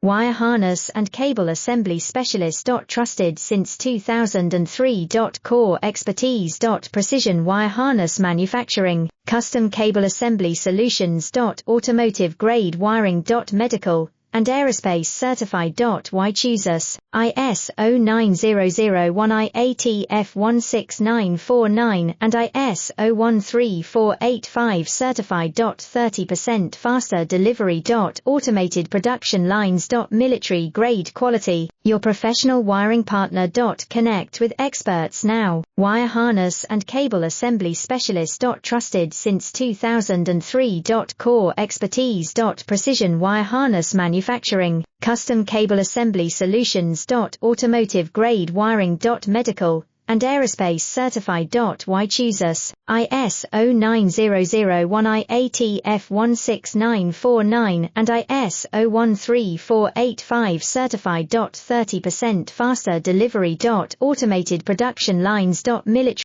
wire harness and cable assembly specialist. Trusted since 2003. Core expertise. Precision wire harness manufacturing, custom cable assembly solutions. Automotive grade wiring. Medical and aerospace certified. Why choose us? ISO 9001 IATF 16949 and ISO 13485 certified. 30% faster delivery. Automated production lines. Military grade quality, your professional wiring partner. Connect with experts now. Wire harness and cable assembly specialist. Trusted since 2003. Core expertise. Precision wire harness manufacturing, custom cable assembly solutions. Automotive grade wiring. Medical and aerospace certified. Why choose us? ISO 9001 IATF 16949 and ISO 13485 certified. 30% faster delivery. Automated production lines. Military